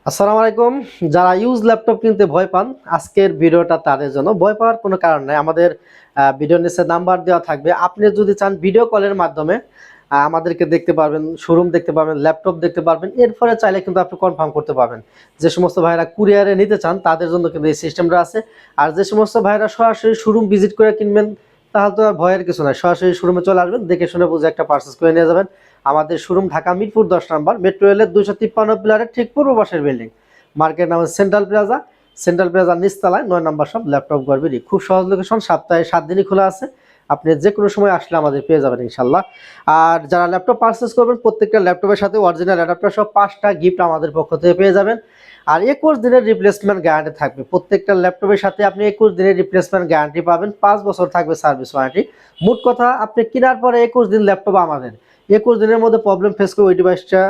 আসসালামু আলাইকুম। যারা ইউজ ল্যাপটপ কিনতে ভয় পান, আজকের ভিডিওটা তাদের জন্য। ভয় পাওয়ার কোনো কারণ নাই। আমাদের ভিডিওর নিচে নাম্বার দেওয়া থাকবে। আপনি যদি চান ভিডিও কলের মাধ্যমে আমাদেরকে দেখতে পারবেন, শোরুম দেখতে পারবেন, ল্যাপটপ দেখতে পারবেন। এরপরে চাইলে কিন্তু আপনি কনফার্ম করতে পারবেন। যে সমস্ত ভাইরা কুরিয়ারে নিতে চান তাদের জন্য কিন্তু এই সিস্টেমটা আছে। আর যে সমস্ত ভাইরা সরাসরি শোরুম ভিজিট করে কিনবেন, তাহলে তো আর ভয়ের কিছু নাই। সরাসরি শোরুমে চলে আসবেন, দেখে শুনে বুঝে একটা পারচেস করে নিয়ে যাবেন। আমাদের শোরুম ঢাকা মিরপুর 10 নম্বর, মেট্রো রেলের 253 পিলারের ঠিক পূর্ব পাশের বিল্ডিং। মার্কেট নাম সেন্ট্রাল প্লাজা। সেন্ট্রাল প্লাজার নিচতলায় 9 নম্বর শপ, ল্যাপটপ গড়বেরি। খুব সহজ লোকেশন, সপ্তাহে 7 দিনই খোলা আছে। আপনি যে কোনো সময় আসলে আমাদের পেয়ে যাবেন ইনশাল্লাহ। আর যারা ল্যাপটপ পারচেস করবেন, প্রত্যেকটা ল্যাপটপের সাথে অরিজিনাল অ্যাডাপ্টার সহ 5টা গিফট আমাদের পক্ষ থেকে পেয়ে যাবেন। আর 21 দিনের রিপ্লেসমেন্ট গ্যারান্টি থাকবে। প্রত্যেকটা ল্যাপটপের সাথে আপনি 21 দিনের রিপ্লেসমেন্ট গ্যারান্টি পাবেন। 5 বছর থাকবে সার্ভিস ওয়ারেন্টি। মোট কথা, আপনি কেনার পরে 21 দিন ল্যাপটপ আমাদের। 21 দিনের মধ্যে প্রবলেম ফেস করে ওই ডিভাইসটা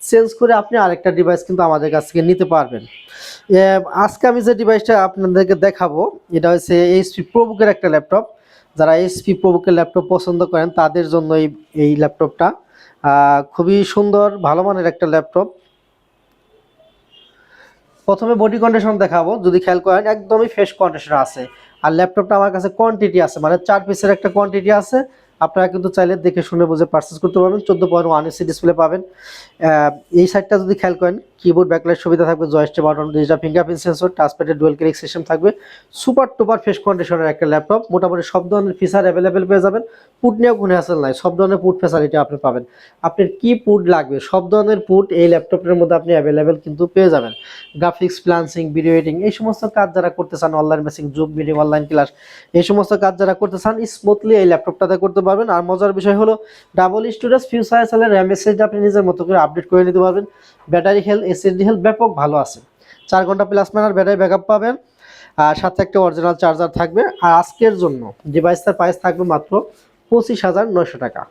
চেঞ্জ করে আপনি আরেকটা ডিভাইস কিন্তু আমাদের কাছ থেকে নিতে পারবেন। আজকে আমি যে ডিভাইসটা আপনাদেরকে দেখাবো, এটা হচ্ছে এইচপি প্রোবুকের একটা ল্যাপটপ। যারা এইচপি প্রোবুকের ল্যাপটপ পছন্দ করেন তাদের জন্য এই ল্যাপটপটা খুবই সুন্দর, ভালো মানের একটা ল্যাপটপ। প্রথমে বডি কন্ডিশন দেখাবো, যদি খেয়াল করেন একদমই ফ্রেশ কন্ডিশন আছে। আর ল্যাপটপটা আমার কাছে কোয়ান্টিটি আছে, মানে 4 পিসের একটা কোয়ান্টিটি আছে। আপনারা কিন্তু চাইলে দেখে শুনে বুঝে পারচেস করতে পারবেন। 14.1 ইঞ্চি ডিসপ্লে পাবেন। এই সাইডটা যদি খেয়াল করেন, কিবোর্ড ব্যাকলাইট সুবিধা থাকবে, joystick button, digital fingerprint sensor, টাচপ্যাডের ডুয়াল ক্লিক সিস্টেম থাকবে। সুপার টুপার ফ্রেশ কন্ডিশনের একটা ল্যাপটপ। মোটামুটি সব ধরনের ফিচার অ্যাভেলেবেল পেয়ে যাবেন। পুট নিয়েও কোনো হ্যাসেল নাই, সব ধরনের পুট ফ্যাসিলিটি আপনি পাবেন। আপনার কি পুট লাগবে, সব ধরনের পুট এই ল্যাপটপের মধ্যে আপনি অ্যাভেলেবেল কিন্তু পেয়ে যাবেন। গ্রাফিক্স, ফ্রিল্যান্সিং, ভিডিও এডিটিং, এই সমস্ত কাজ যারা করতে চান, online basic, zoom meeting, online class, এই সমস্ত কাজ যারা করতে চান স্মুথলি এই ল্যাপটপটাতে করতে পারবেন। আর মজার বিষয় হলো ডাবল স্টোরেজ ফিউচার এসএলের র্যাম এসএসডি আপনি নিজের মতো করে আপডেট করে নিতে পারবেন। ব্যাটারি হেলথ, এসএসডি হেলথ ব্যাপক ভালো আছে। 4 ঘন্টা প্লাস মাইনাস ব্যাটারি ব্যাকআপ পাবেন। আর সাথে একটা অরিজিনাল চার্জার থাকবে। আর আজকের জন্য ডিভাইসটার প্রাইস থাকবে মাত্র 25,900 টাকা।